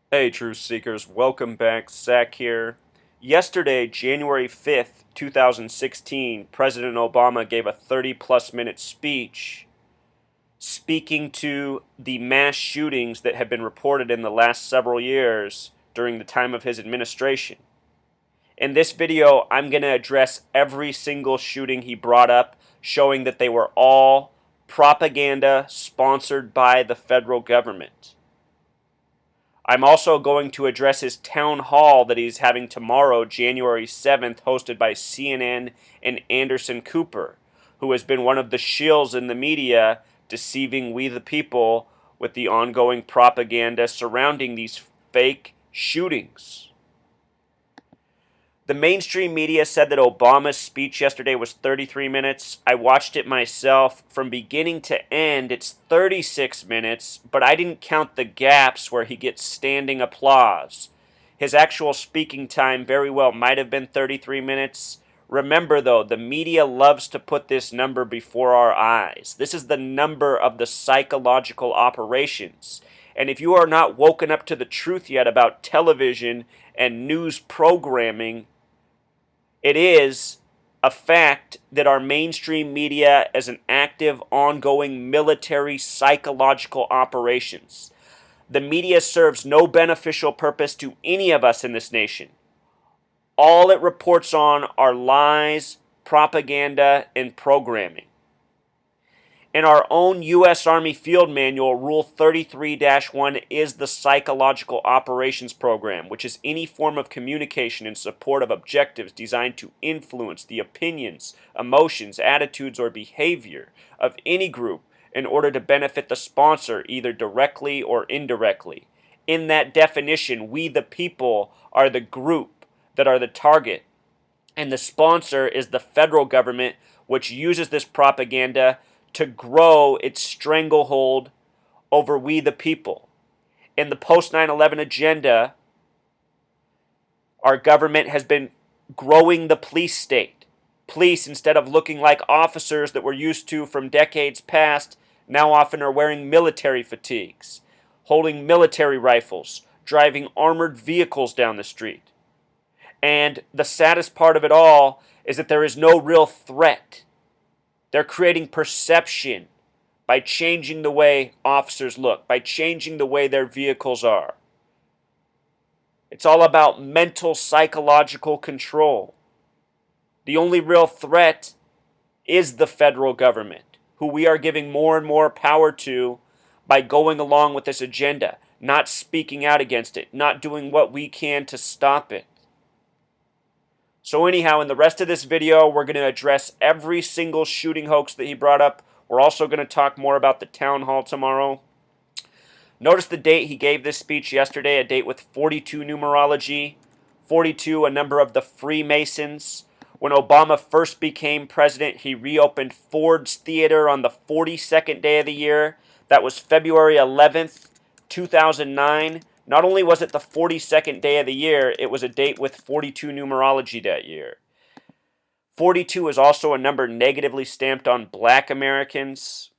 Hey, Truth Seekers, welcome back. Zach here. Yesterday, January 5th, 2016, President Obama gave a 30-plus minute speech speaking to the mass shootings that have been reported in the last several years during the time of his administration. In this video, I'm going to address every single shooting he brought up, showing that they were all propaganda sponsored by the federal government. I'm also going to address his town hall that he's having tomorrow, January 7th, hosted by CNN and Anderson Cooper, who has been one of the shills in the media deceiving we the people with the ongoing propaganda surrounding these fake shootings. The mainstream media said that Obama's speech yesterday was 33 minutes. I watched it myself. From beginning to end, it's 36 minutes, but I didn't count the gaps where he gets standing applause. His actual speaking time very well might have been 33 minutes. Remember, though, the media loves to put this number before our eyes. This is the number of the psychological operations. And if you are not woken up to the truth yet about television and news programming, it is a fact that our mainstream media is an active, ongoing military psychological operations. The media serves no beneficial purpose to any of us in this nation. All it reports on are lies, propaganda, and programming. In our own U.S. Army Field Manual, Rule 33-1 is the Psychological Operations Program, which is any form of communication in support of objectives designed to influence the opinions, emotions, attitudes, or behavior of any group in order to benefit the sponsor either directly or indirectly. In that definition, we the people are the group that are the target, and the sponsor is the federal government, which uses this propaganda to grow its stranglehold over we the people. In the post 9/11 agenda, our government has been growing the police state. Police, instead of looking like officers that we're used to from decades past, now often are wearing military fatigues, holding military rifles, driving armored vehicles down the street. And the saddest part of it all is that there is no real threat. They're creating perception by changing the way officers look, by changing the way their vehicles are. It's all about mental psychological control. The only real threat is the federal government, who we are giving more and more power to by going along with this agenda, not speaking out against it, not doing what we can to stop it. So anyhow, in the rest of this video, we're going to address every single shooting hoax that he brought up. We're also going to talk more about the town hall tomorrow. Notice the date he gave this speech yesterday, a date with 42 numerology, 42 a number of the Freemasons. When Obama first became president, he reopened Ford's Theater on the 42nd day of the year. That was February 11th, 2009. Not only was it the 42nd day of the year, it was a date with 42 numerology that year. 42 is also a number negatively stamped on black Americans.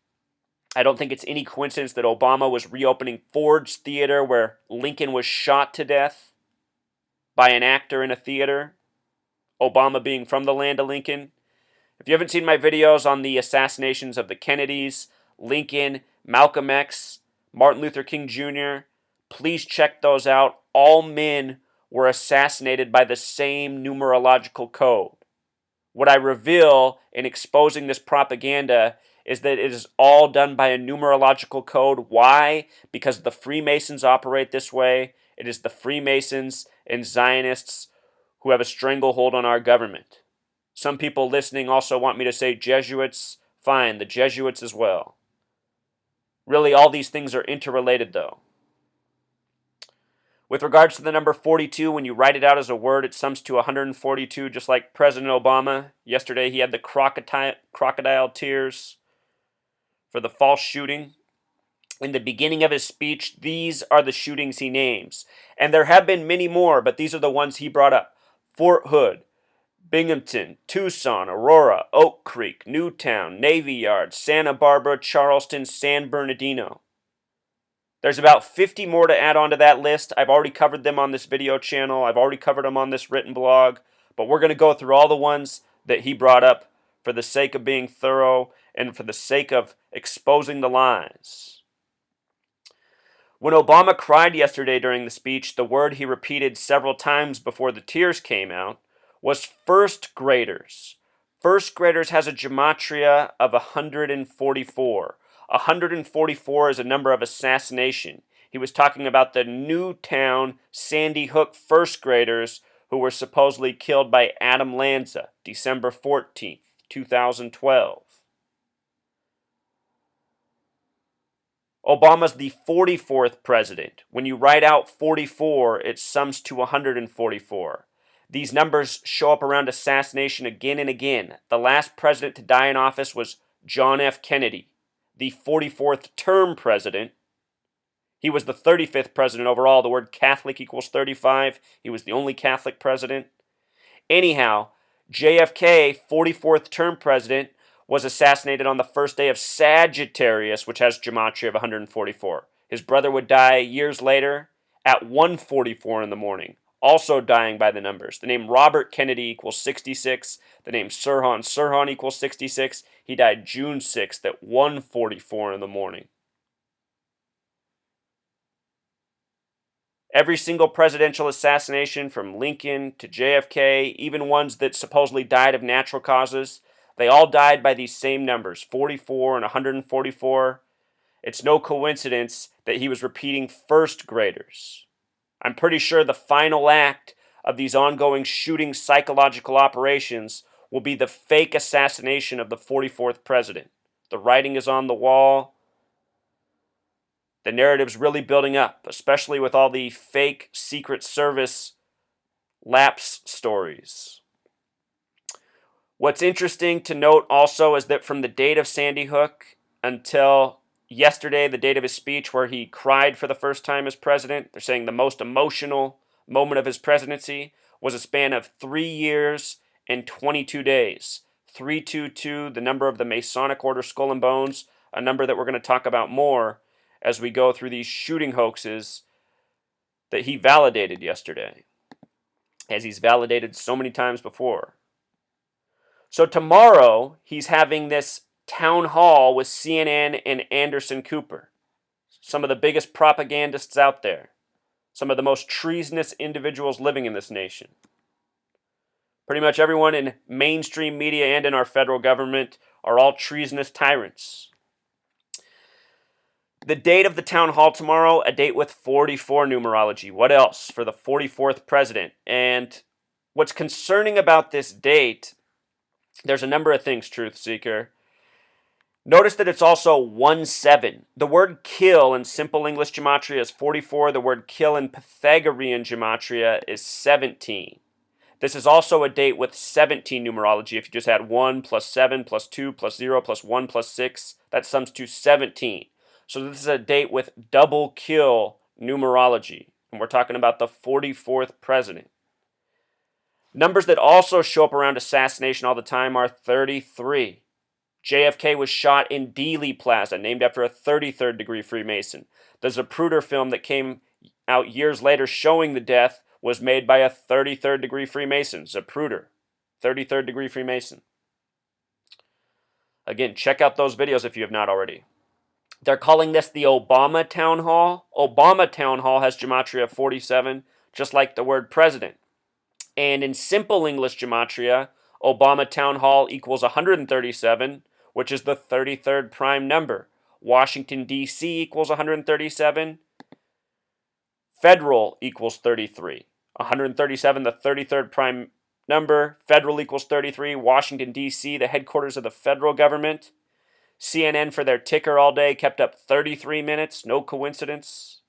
I don't think it's any coincidence that Obama was reopening Ford's Theater where Lincoln was shot to death by an actor in a theater, Obama being from the land of Lincoln. If you haven't seen my videos on the assassinations of the Kennedys, Lincoln, Malcolm X, Martin Luther King Jr., please check those out. All men were assassinated by the same numerological code. What I reveal in exposing this propaganda is that it is all done by a numerological code. Why? Because the Freemasons operate this way. It is the Freemasons and Zionists who have a stranglehold on our government. Some people listening also want me to say Jesuits. Fine, the Jesuits as well. Really, all these things are interrelated, though. With regards to the number 42, when you write it out as a word, it sums to 142, just like President Obama. Yesterday, he had the crocodile tears for the false shooting. In the beginning of his speech, these are the shootings he names. And there have been many more, but these are the ones he brought up. Fort Hood, Binghamton, Tucson, Aurora, Oak Creek, Newtown, Navy Yard, Santa Barbara, Charleston, San Bernardino. There's about 50 more to add on to that list. I've already covered them on this video channel. I've already covered them on this written blog. But we're going to go through all the ones that he brought up for the sake of being thorough and for the sake of exposing the lies. When Obama cried yesterday during the speech, the word he repeated several times before the tears came out was first graders. First graders has a gematria of 144. 144 is a number of assassination. He was talking about the Newtown Sandy Hook first graders who were supposedly killed by Adam Lanza, December 14th, 2012. Obama's the 44th president. When you write out 44, it sums to 144. These numbers show up around assassination again and again. The last president to die in office was John F. Kennedy, the 44th term president. He was the 35th president overall. The word Catholic equals 35. He was the only Catholic president. Anyhow, JFK, 44th term president, was assassinated on the first day of Sagittarius, which has gematria of 144. His brother would die years later at 1:44 in the morning, also dying by the numbers. The name Robert Kennedy equals 66. The name Sirhan equals 66. He died June 6th at 1:44 in the morning. Every single presidential assassination from Lincoln to JFK, even ones that supposedly died of natural causes, they all died by these same numbers, 44 and 144. It's no coincidence that he was repeating first graders. I'm pretty sure the final act of these ongoing shooting psychological operations will be the fake assassination of the 44th president. The writing is on the wall. The narrative's really building up, especially with all the fake Secret Service lapse stories. What's interesting to note also is that from the date of Sandy Hook until yesterday, the date of his speech where he cried for the first time as president, they're saying the most emotional moment of his presidency was a span of 3 years and 22 days. 322, the number of the Masonic Order Skull and Bones, a number that we're going to talk about more as we go through these shooting hoaxes that he validated yesterday, as he's validated so many times before. So tomorrow, he's having this town hall with CNN and Anderson Cooper, some of the biggest propagandists out there, some of the most treasonous individuals living in this nation. Pretty much everyone in mainstream media and in our federal government are all treasonous tyrants. The date of the town hall tomorrow, a date with 44 numerology. What else for the 44th president? And what's concerning about this date, there's a number of things, Truth Seeker. Notice that it's also 1-7. The word kill in simple English gematria is 44. The word kill in Pythagorean gematria is 17. This is also a date with 17 numerology. If you just add 1 plus 7 plus 2 plus 0 plus 1 plus 6, that sums to 17. So this is a date with double kill numerology. And we're talking about the 44th president. Numbers that also show up around assassination all the time are 33. JFK was shot in Dealey Plaza, named after a 33rd degree Freemason. The Zapruder film that came out years later showing the death was made by a 33rd degree Freemason. Zapruder, 33rd degree Freemason. Again, check out those videos if you have not already. They're calling this the Obama Town Hall. Obama Town Hall has gematria of 47, just like the word president. And in simple English gematria, Obama Town Hall equals 137, which is the 33rd prime number. Washington, D.C. equals 137. Federal equals 33. 137, the 33rd prime number. Federal equals 33. Washington, D.C., the headquarters of the federal government. CNN for their ticker all day kept up 33 minutes. No coincidence.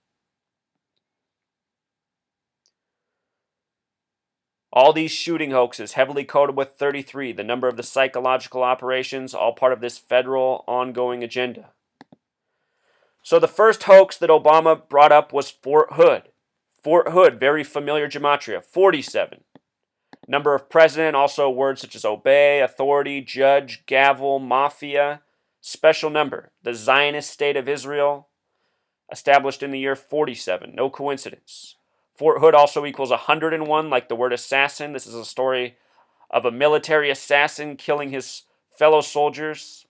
All these shooting hoaxes heavily coded with 33, the number of the psychological operations, all part of this federal ongoing agenda. So the first hoax that Obama brought up was Fort Hood. Fort Hood, very familiar gematria, 47. Number of president, also words such as obey, authority, judge, gavel, mafia. Special number, the Zionist state of Israel. established in the year 47. No coincidence. Fort Hood also equals 101, like the word assassin. This is a story of a military assassin killing his fellow soldiers.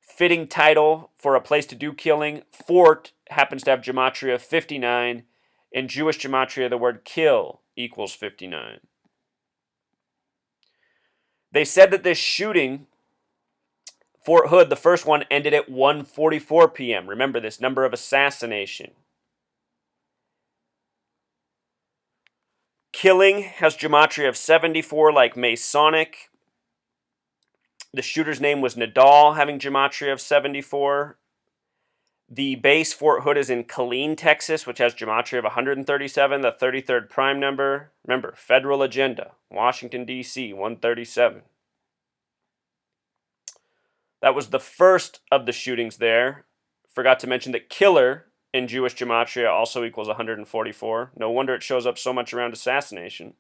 Fitting title for a place to do killing. Fort happens to have gematria 59. In Jewish gematria, the word kill equals 59. They said that this shooting, Fort Hood, the first one, ended at 1:44 p.m. Remember this number of assassination. Killing has gematria of 74, like Masonic. The shooter's name was Nadal, having gematria of 74. The base Fort Hood is in Killeen, Texas, which has gematria of 137, the 33rd prime number. Remember, federal agenda, Washington, D.C., 137. That was the first of the shootings there. Forgot to mention that killer in Jewish gematria also equals 144. No wonder it shows up so much around assassination.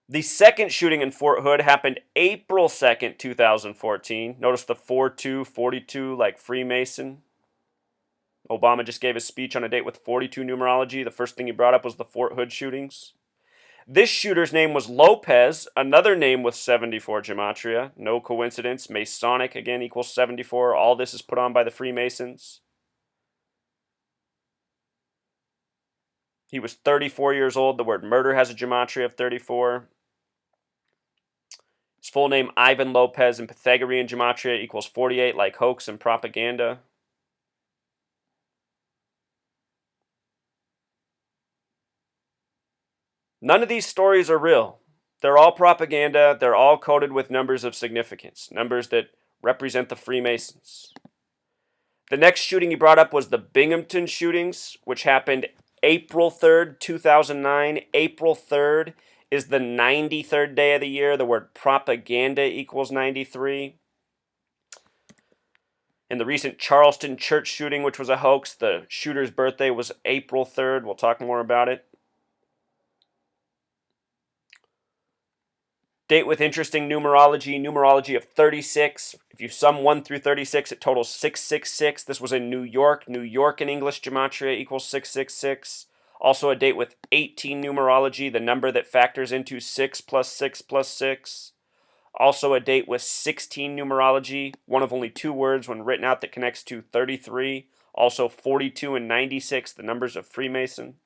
The second shooting in Fort Hood happened April 2nd, 2014. Notice the 42, 42 like Freemason. Obama just gave a speech on a date with 42 numerology. The first thing he brought up was the Fort Hood shootings. This shooter's name was Lopez, another name with 74 gematria. No coincidence. Masonic, again, equals 74. All this is put on by the Freemasons. He was 34 years old. The word murder has a gematria of 34. His full name, Ivan Lopez, in Pythagorean gematria equals 48, like hoax and propaganda. None of these stories are real. They're all propaganda. They're all coded with numbers of significance, numbers that represent the Freemasons. The next shooting he brought up was the Binghamton shootings, which happened April 3rd, 2009. April 3rd is the 93rd day of the year. The word propaganda equals 93. In the recent Charleston church shooting, which was a hoax, the shooter's birthday was April 3rd. We'll talk more about it. Date with interesting numerology of 36. If you sum 1 through 36, it totals 666. This was in New York. New York in English gematria equals 666. Also a date with 18 numerology, the number that factors into 6 plus 6 plus 6. Also a date with 16 numerology, one of only two words when written out that connects to 33. Also 42 and 96, the numbers of Freemason.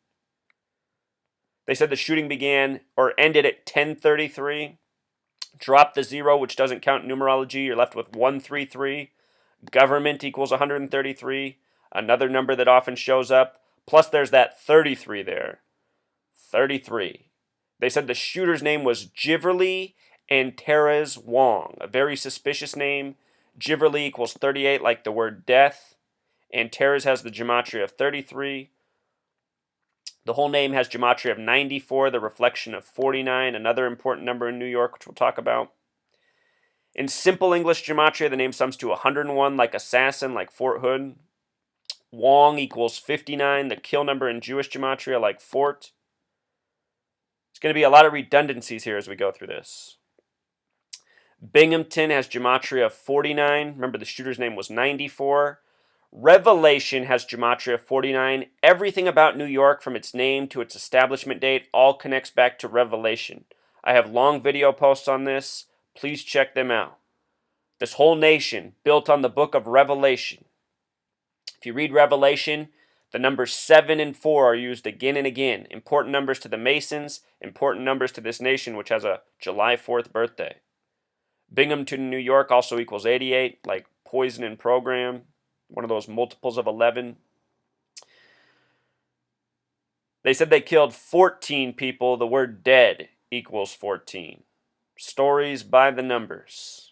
They said the shooting began or ended at 10:33. Drop the 0, which doesn't count numerology. You're left with 133. Government equals 133. Another number that often shows up. Plus there's that 33 there. 33. They said the shooter's name was Jiverly and Terez Wong. A very suspicious name. Jiverly equals 38, like the word death. And Terez has the gematria of 33. The whole name has gematria of 94, the reflection of 49, another important number in New York, which we'll talk about. In simple English gematria, the name sums to 101, like assassin, like Fort Hood. Wong equals 59, the kill number in Jewish gematria, like fort. There's going to be a lot of redundancies here as we go through this. Binghamton has gematria of 49. Remember, the shooter's name was 94. Revelation has gematria of 49. Everything about New York, from its name to its establishment date, all connects back to Revelation. I have long video posts on this. Please check them out. This whole nation built on the book of Revelation. If you read Revelation, the numbers 7 and 4 are used again and again. Important numbers to the Masons, important numbers to this nation, which has a July 4th birthday. Binghamton, New York also equals 88, like poison and program. One of those multiples of 11. They said they killed 14 people. The word dead equals 14. Stories by the numbers.